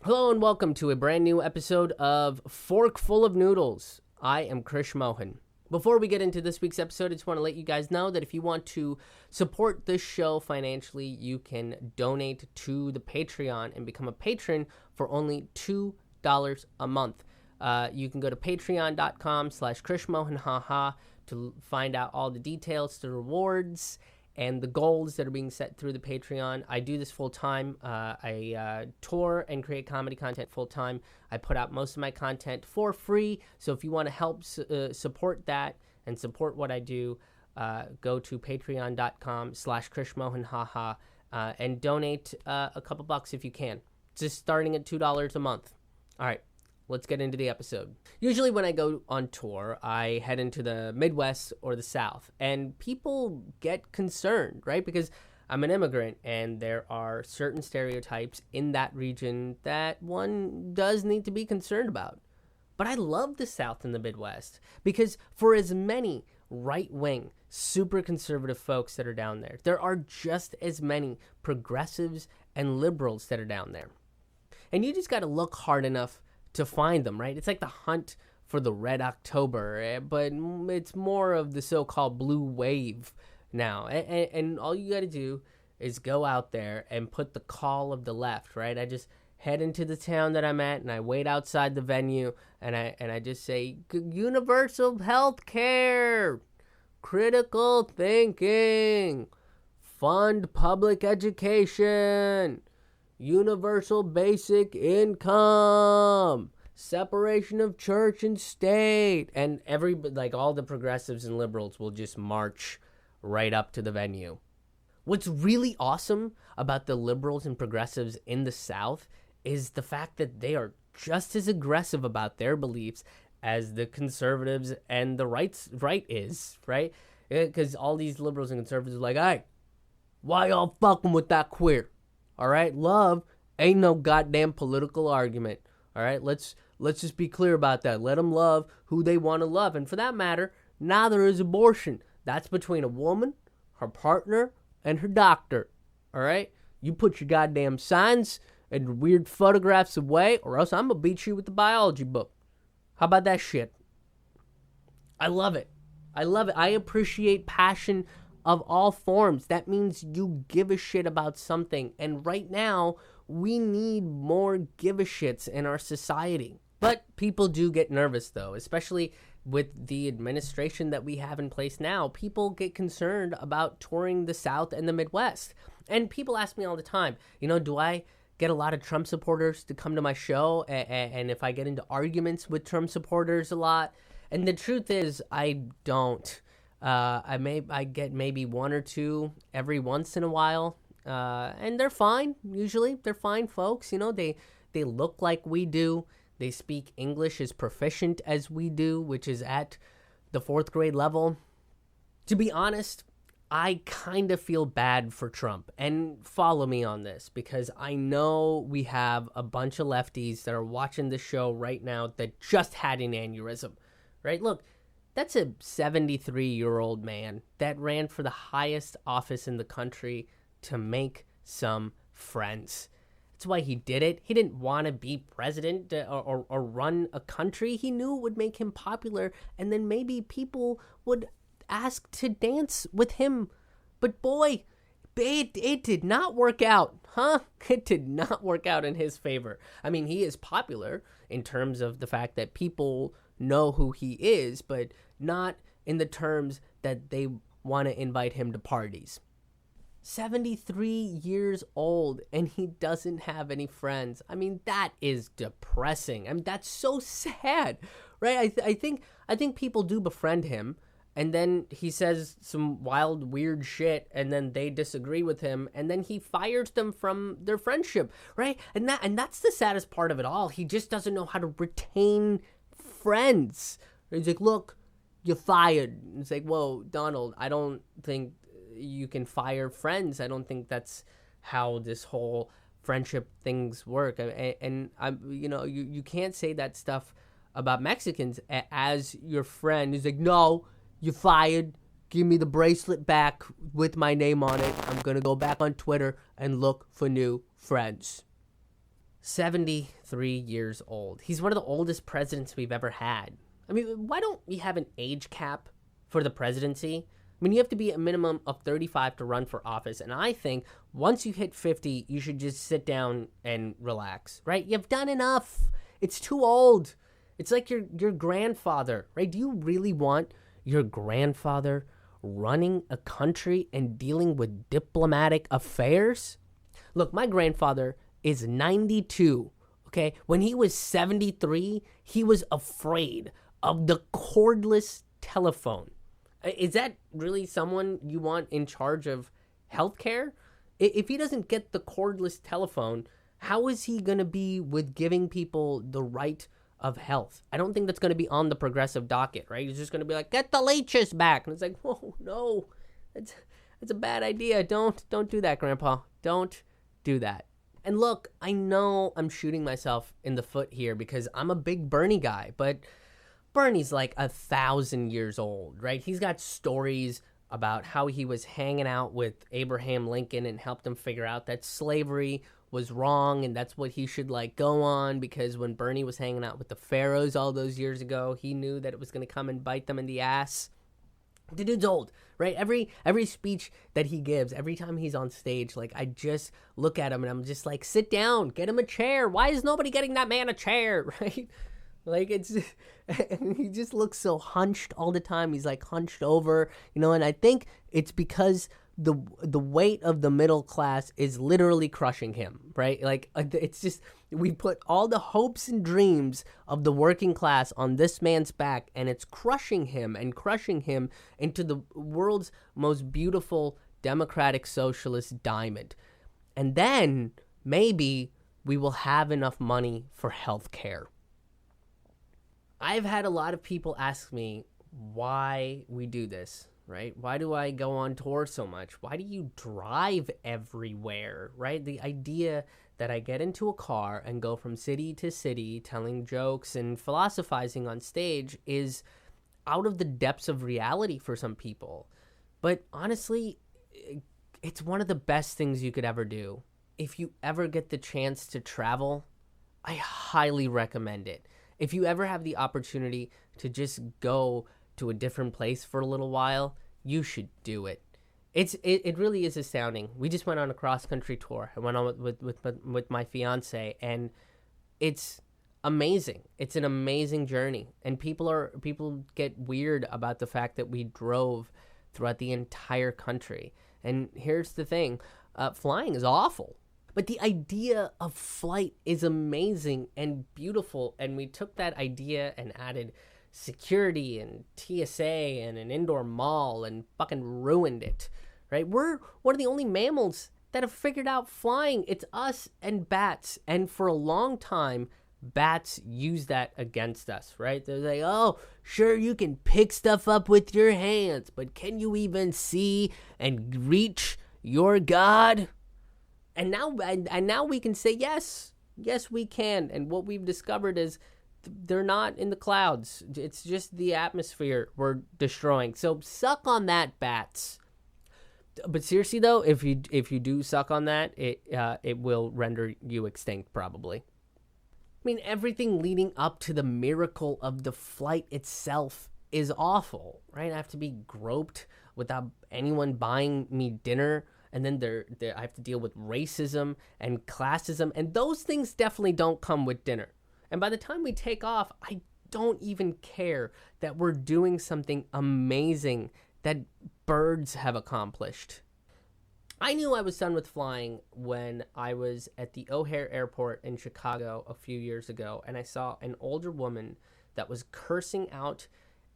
Hello and welcome to a brand new episode of Fork Full of Noodles. I am Krish Mohan. Before we get into this week's episode, I just want to let you guys know that if you want to support this show financially, you can donate to the Patreon and become a patron for only $2 a month. You can go to patreon.com/KrishMohanHaha to find out all the details, the rewards, and the goals that are being set through the Patreon. I do this full time. I tour and create comedy content full time. I put out most of my content for free. So if you want to help support that and support what I do, go to patreon.com/KrishMohanHaha and donate a couple bucks if you can. Just starting at $2 a month. All right. Let's get into the episode. Usually when I go on tour, I head into the Midwest or the South, and people get concerned, right? Because I'm an immigrant, and there are certain stereotypes in that region that one does need to be concerned about. But I love the South and the Midwest, because for as many right-wing, super conservative folks that are down there, there are just as many progressives and liberals that are down there. And you just got to look hard enough to find them, right? It's like the hunt for the Red October, but it's more of the so-called blue wave now. And all you got to do is go out there and put the call of the left, right? I just head into the town that I'm at, and I wait outside the venue, and I just say, universal health care, critical thinking, fund public education, universal basic income, separation of church and state, and all the progressives and liberals will just march right up to the venue. What's really awesome about the liberals and progressives in the South is the fact that they are just as aggressive about their beliefs as the conservatives and the right is, right? Because all these liberals and conservatives are like, hey, why y'all fucking with that queer? All right, love ain't no goddamn political argument. All right, let's just be clear about that. Let them love who they want to love, and for that matter, neither is abortion. That's between a woman, her partner, and her doctor. All right, you put your goddamn signs and weird photographs away, or else I'm gonna beat you with the biology book. How about that shit? I love it. I appreciate passion of all forms. That means you give a shit about something. And right now, we need more give a shits in our society. But people do get nervous, though, especially with the administration that we have in place now. People get concerned about touring the South and the Midwest. And people ask me all the time, do I get a lot of Trump supporters to come to my show? And if I get into arguments with Trump supporters a lot? And the truth is, I don't. I get maybe one or two every once in a while, and they're fine. Usually, they're fine folks. They look like we do. They speak English as proficient as we do, which is at the 4th grade level. To be honest, I kind of feel bad for Trump, and follow me on this, because I know we have a bunch of lefties that are watching this show right now that just had an aneurysm, right? Look. That's a 73-year-old man that ran for the highest office in the country to make some friends. That's why he did it. He didn't want to be president or run a country. He knew it would make him popular, and then maybe people would ask to dance with him. But boy, it did not work out, huh? It did not work out in his favor. I mean, he is popular in terms of the fact that people know who he is, but not in the terms that they want to invite him to parties. 73 years old, and he doesn't have any friends. I mean, that is depressing. I mean, that's so sad, right? I think people do befriend him, and then he says some wild, weird shit, and then they disagree with him, and then he fires them from their friendship, right? And that's the saddest part of it all. He just doesn't know how to retain friends. He's like, look, you're fired. It's like, whoa, Donald, I don't think you can fire friends. I don't think that's how this whole friendship things work. And you can't say that stuff about Mexicans as your friend. He's like, no, you're fired. Give me the bracelet back with my name on it. I'm going to go back on Twitter and look for new friends. 73 years old. He's one of the oldest presidents we've ever had. I mean, why don't we have an age cap for the presidency? I mean, you have to be a minimum of 35 to run for office. And I think once you hit 50, you should just sit down and relax, right? You've done enough. It's too old. It's like your grandfather, right? Do you really want your grandfather running a country and dealing with diplomatic affairs? Look, my grandfather is 92, okay? When he was 73, he was afraid of the cordless telephone. Is that really someone you want in charge of healthcare? If he doesn't get the cordless telephone, how is he going to be with giving people the right of health? I don't think that's going to be on the progressive docket, right? He's just going to be like, get the leeches back. And it's like, whoa, no, that's a bad idea. Don't do that, Grandpa. Don't do that. And look, I know I'm shooting myself in the foot here because I'm a big Bernie guy, but Bernie's like 1,000 years old, right? He's got stories about how he was hanging out with Abraham Lincoln and helped him figure out that slavery was wrong and that's what he should like go on, because when Bernie was hanging out with the pharaohs all those years ago, he knew that it was going to come and bite them in the ass. The dude's old, right? Every speech that he gives, every time he's on stage, like I just look at him and I'm just like, sit down, get him a chair. Why is nobody getting that man a chair, right? Like and he just looks so hunched all the time. He's like hunched over, and I think it's because the weight of the middle class is literally crushing him, right? Like it's just, we put all the hopes and dreams of the working class on this man's back, and it's crushing him into the world's most beautiful democratic socialist diamond. And then maybe we will have enough money for health care. I've had a lot of people ask me why we do this, right? Why do I go on tour so much? Why do you drive everywhere, right? The idea that I get into a car and go from city to city telling jokes and philosophizing on stage is out of the depths of reality for some people. But honestly, it's one of the best things you could ever do. If you ever get the chance to travel, I highly recommend it. If you ever have the opportunity to just go to a different place for a little while, you should do it. It really is astounding. We just went on a cross-country tour. I went on with my fiance, and it's amazing. It's an amazing journey. And people get weird about the fact that we drove throughout the entire country. And here's the thing, flying is awful. But the idea of flight is amazing and beautiful, and we took that idea and added security and TSA and an indoor mall and fucking ruined it, right? We're one of the only mammals that have figured out flying. It's us and bats, and for a long time, bats use that against us, right? They're like, oh, sure, you can pick stuff up with your hands, but can you even see and reach your God? And now we can say yes, we can. And what we've discovered is they're not in the clouds. It's just the atmosphere we're destroying. So suck on that, bats. But seriously though, if you do suck on that, it will render you extinct probably. I mean, everything leading up to the miracle of the flight itself is awful, right? I have to be groped without anyone buying me dinner. And then I have to deal with racism and classism. And those things definitely don't come with dinner. And by the time we take off, I don't even care that we're doing something amazing that birds have accomplished. I knew I was done with flying when I was at the O'Hare Airport in Chicago a few years ago. And I saw an older woman that was cursing out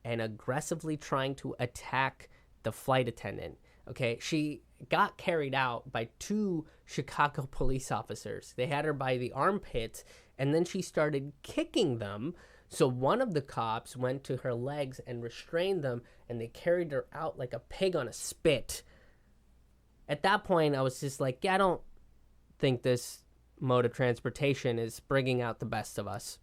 and aggressively trying to attack the flight attendant. Okay, she got carried out by 2 Chicago police officers. They had her by the armpits, and then she started kicking them. So one of the cops went to her legs and restrained them, and they carried her out like a pig on a spit. At that point, I was just like, yeah, I don't think this mode of transportation is bringing out the best of us.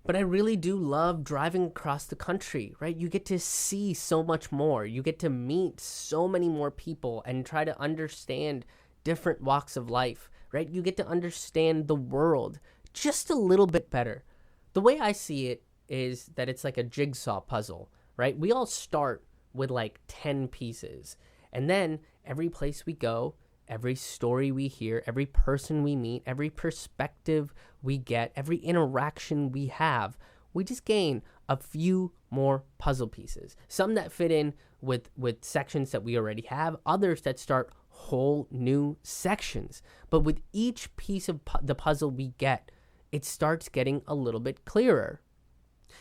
But I really do love driving across the country, right? You get to see so much more. You get to meet so many more people and try to understand different walks of life, right? You get to understand the world just a little bit better. The way I see it is that it's like a jigsaw puzzle, right? We all start with like 10 pieces. And then every place we go, every story we hear, every person we meet, every perspective we get, every interaction we have, we just gain a few more puzzle pieces. Some that fit in with sections that we already have, others that start whole new sections. But with each piece of the puzzle we get, it starts getting a little bit clearer.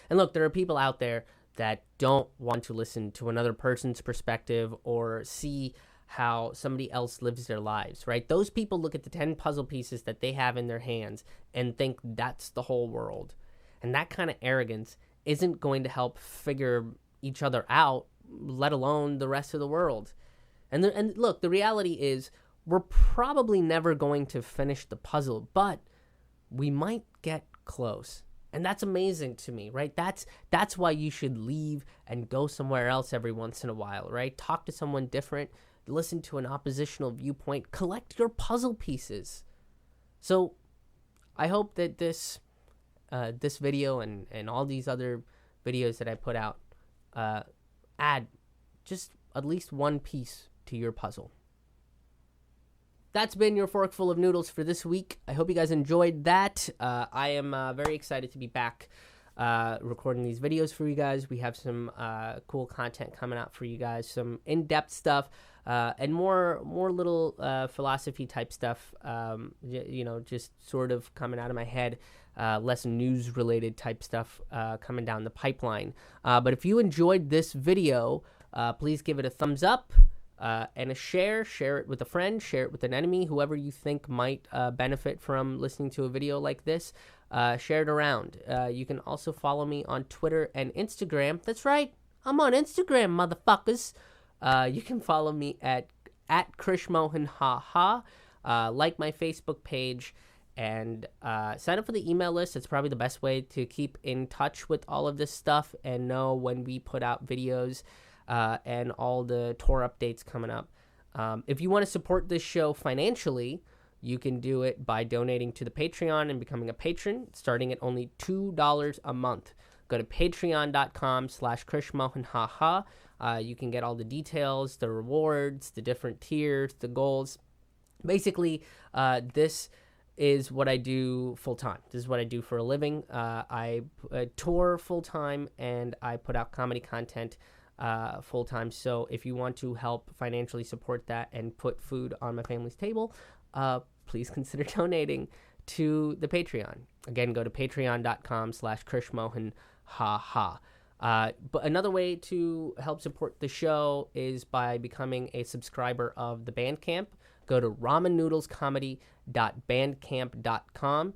And look, there are people out there that don't want to listen to another person's perspective or see how somebody else lives their lives, right? Those people look at the 10 puzzle pieces that they have in their hands and think that's the whole world. And that kind of arrogance isn't going to help figure each other out, let alone the rest of the world. And look, the reality is we're probably never going to finish the puzzle, but we might get close. And that's amazing to me, right? That's why you should leave and go somewhere else every once in a while, right? Talk to someone different, listen to an oppositional viewpoint, collect your puzzle pieces. So I hope that this video and all these other videos that I put out add just at least one piece to your puzzle. That's been your forkful of noodles for this week. I hope you guys enjoyed that. I am very excited to be back recording these videos for you guys. We have some cool content coming out for you guys, some in-depth stuff, and more little philosophy type stuff, just sort of coming out of my head, less news related type stuff coming down the pipeline. But if you enjoyed this video, please give it a thumbs up. And a share it with a friend, share it with an enemy, whoever you think might benefit from listening to a video like this. Share it around. You can also follow me on Twitter and Instagram. That's right, I'm on Instagram, motherfuckers. You can follow me at Krish Mohan, like my Facebook page, and sign up for the email list. It's probably the best way to keep in touch with all of this stuff and know when we put out videos. And all the tour updates coming up. If you want to support this show financially, you can do it by donating to the Patreon and becoming a patron, starting at only $2 a month. Go to patreon.com/KrishMohan. You can get all the details, the rewards, the different tiers, the goals. Basically, this is what I do full-time. This is what I do for a living. I tour full-time, and I put out comedy content full-time. So if you want to help financially support that and put food on my family's table, please consider donating to the Patreon. Again, go to patreon.com/KrishMohan. But another way to help support the show is by becoming a subscriber of the Bandcamp. Go to ramennoodlescomedy.bandcamp.com.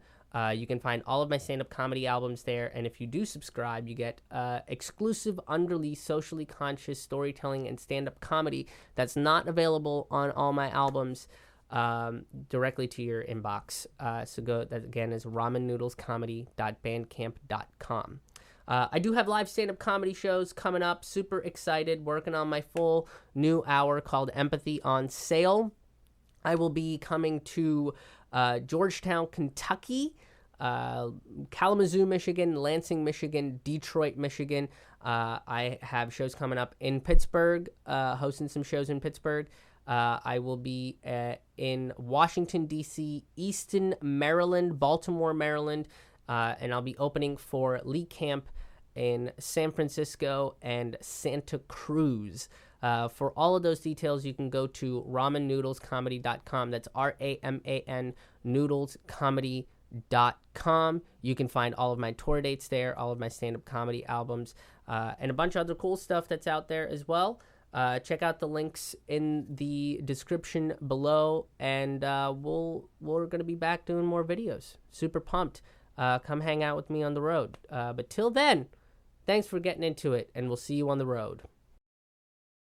You can find all of my stand-up comedy albums there, and if you do subscribe, you get exclusive, unreleased, socially conscious storytelling and stand-up comedy that's not available on all my albums directly to your inbox. So that again is ramennoodlescomedy.bandcamp.com. I do have live stand-up comedy shows coming up. Super excited, working on my full new hour called Empathy on sale. I will be coming to Georgetown, Kentucky, Kalamazoo, Michigan, Lansing, Michigan, Detroit, Michigan. I have shows coming up in Pittsburgh, hosting some shows in Pittsburgh. I will be in Washington, D.C., Easton, Maryland, Baltimore, Maryland, and I'll be opening for Lee Camp in San Francisco and Santa Cruz. For all of those details, you can go to ramennoodlescomedy.com. That's RAMAN noodlescomedy.com. You can find all of my tour dates there, all of my stand-up comedy albums, and a bunch of other cool stuff that's out there as well. Check out the links in the description below, and we're going to be back doing more videos. Super pumped. Come hang out with me on the road. But till then, thanks for getting into it, and we'll see you on the road.